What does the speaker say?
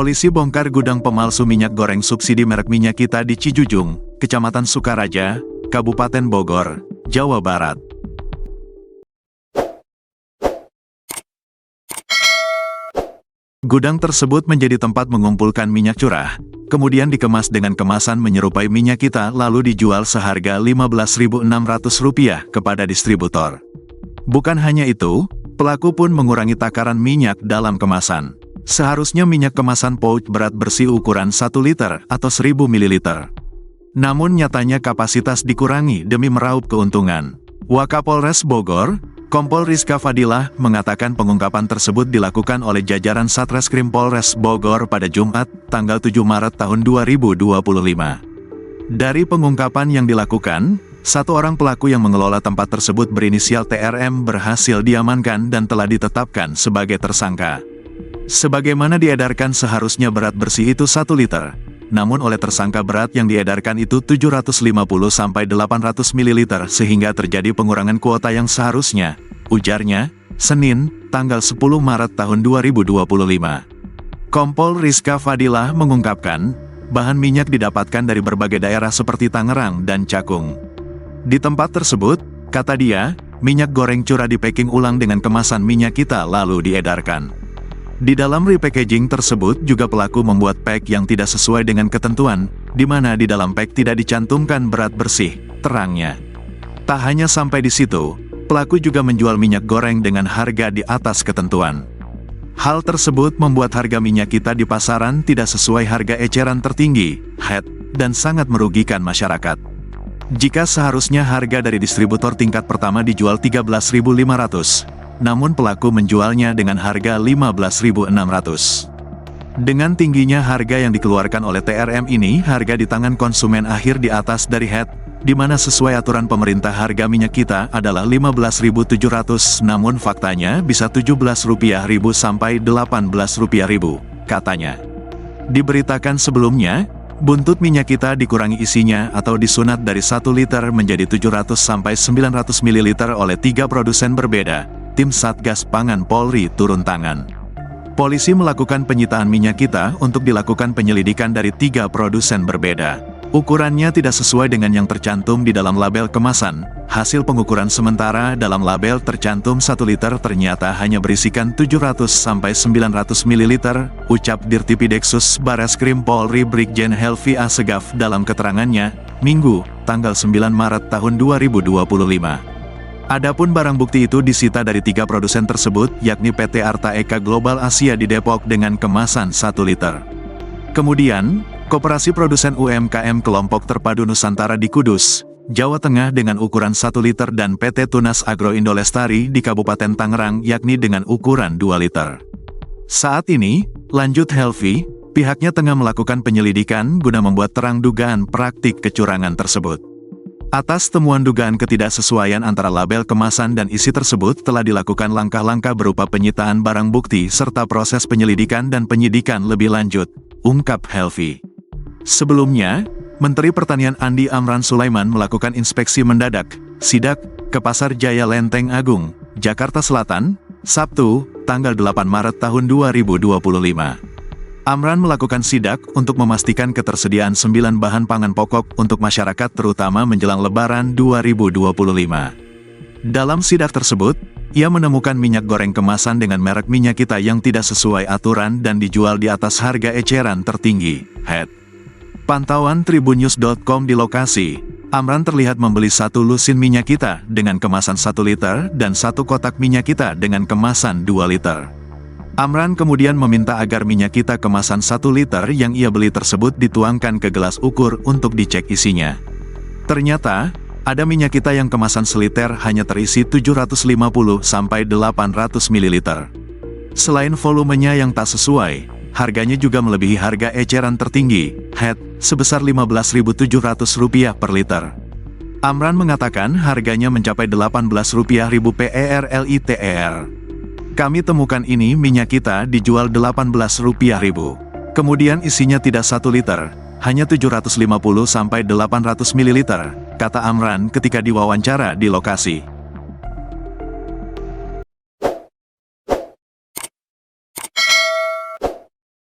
Polisi bongkar gudang pemalsu minyak goreng subsidi merek Minyak Kita di Cijujung, Kecamatan Sukaraja, Kabupaten Bogor, Jawa Barat. Gudang tersebut menjadi tempat mengumpulkan minyak curah, kemudian dikemas dengan kemasan menyerupai Minyak Kita lalu dijual seharga Rp15.600 kepada distributor. Bukan hanya itu, pelaku pun mengurangi takaran minyak dalam kemasan. Seharusnya minyak kemasan pouch berat bersih ukuran 1 liter atau 1000 ml. Namun nyatanya kapasitas dikurangi demi meraup keuntungan. Wakapolres Bogor, Kompol Rizka Fadilah, mengatakan pengungkapan tersebut dilakukan oleh jajaran Satreskrim Polres Bogor pada Jumat, tanggal 7 Maret tahun 2025. Dari pengungkapan yang dilakukan, satu orang pelaku yang mengelola tempat tersebut berinisial TRM berhasil diamankan dan telah ditetapkan sebagai tersangka. Sebagaimana diedarkan seharusnya berat bersih itu 1 liter, namun oleh tersangka berat yang diedarkan itu 750-800 ml sehingga terjadi pengurangan kuota yang seharusnya, ujarnya, Senin, tanggal 10 Maret tahun 2025. Kompol Rizka Fadilah mengungkapkan, bahan minyak didapatkan dari berbagai daerah seperti Tangerang dan Cakung. Di tempat tersebut, kata dia, minyak goreng curah dipacking ulang dengan kemasan Minyak Kita lalu diedarkan. Di dalam repackaging tersebut juga pelaku membuat pack yang tidak sesuai dengan ketentuan, di mana di dalam pack tidak dicantumkan berat bersih, terangnya. Tak hanya sampai di situ, pelaku juga menjual minyak goreng dengan harga di atas ketentuan. Hal tersebut membuat harga Minyak Kita di pasaran tidak sesuai harga eceran tertinggi, HET, dan sangat merugikan masyarakat. Jika seharusnya harga dari distributor tingkat pertama dijual Rp13.500, namun pelaku menjualnya dengan harga Rp15.600. Dengan tingginya harga yang dikeluarkan oleh TRM ini, harga di tangan konsumen akhir di atas dari HET, di mana sesuai aturan pemerintah harga Minyak Kita adalah Rp15.700, namun faktanya bisa Rp17.000 sampai Rp18.000, katanya. Diberitakan sebelumnya, buntut Minyak Kita dikurangi isinya atau disunat dari 1 liter menjadi 700 sampai 900 ml oleh 3 produsen berbeda. Tim Satgas Pangan Polri turun tangan. Polisi melakukan penyitaan Minyak Kita untuk dilakukan penyelidikan dari 3 produsen berbeda. Ukurannya tidak sesuai dengan yang tercantum di dalam label kemasan. Hasil pengukuran sementara dalam label tercantum 1 liter ternyata hanya berisikan 700 sampai 900 ml, ucap Dirtipideksus Bareskrim Polri Brigjen Helvi Asegaf dalam keterangannya, Minggu, tanggal 9 Maret tahun 2025. Adapun barang bukti itu disita dari 3 produsen tersebut, yakni PT Arta Eka Global Asia di Depok dengan kemasan 1 liter. Kemudian, Koperasi Produsen UMKM Kelompok Terpadu Nusantara di Kudus, Jawa Tengah dengan ukuran 1 liter dan PT Tunas Agro Indolestari di Kabupaten Tangerang yakni dengan ukuran 2 liter. Saat ini, lanjut Helvi, pihaknya tengah melakukan penyelidikan guna membuat terang dugaan praktik kecurangan tersebut. Atas temuan dugaan ketidaksesuaian antara label kemasan dan isi tersebut telah dilakukan langkah-langkah berupa penyitaan barang bukti serta proses penyelidikan dan penyidikan lebih lanjut, ungkap Helvi. Sebelumnya, Menteri Pertanian Andi Amran Sulaiman melakukan inspeksi mendadak, sidak, ke Pasar Jaya Lenteng Agung, Jakarta Selatan, Sabtu, tanggal 8 Maret tahun 2025. Amran melakukan sidak untuk memastikan ketersediaan 9 bahan pangan pokok untuk masyarakat terutama menjelang Lebaran 2025. Dalam sidak tersebut, ia menemukan minyak goreng kemasan dengan merek Minyak Kita yang tidak sesuai aturan dan dijual di atas harga eceran tertinggi, HET. Pantauan tribunnews.com di lokasi, Amran terlihat membeli 1 lusin Minyak Kita dengan kemasan 1 liter dan 1 kotak Minyak Kita dengan kemasan 2 liter. Amran kemudian meminta agar Minyak Kita kemasan 1 liter yang ia beli tersebut dituangkan ke gelas ukur untuk dicek isinya. Ternyata, ada Minyak Kita yang kemasan seliter hanya terisi 750-800 ml. Selain volumenya yang tak sesuai, harganya juga melebihi harga eceran tertinggi, HET, sebesar Rp15.700 per liter. Amran mengatakan harganya mencapai Rp18.000 per liter. Kami temukan ini Minyak Kita dijual Rp18.000. Kemudian isinya tidak 1 liter, hanya 750-800 ml, kata Amran ketika diwawancara di lokasi.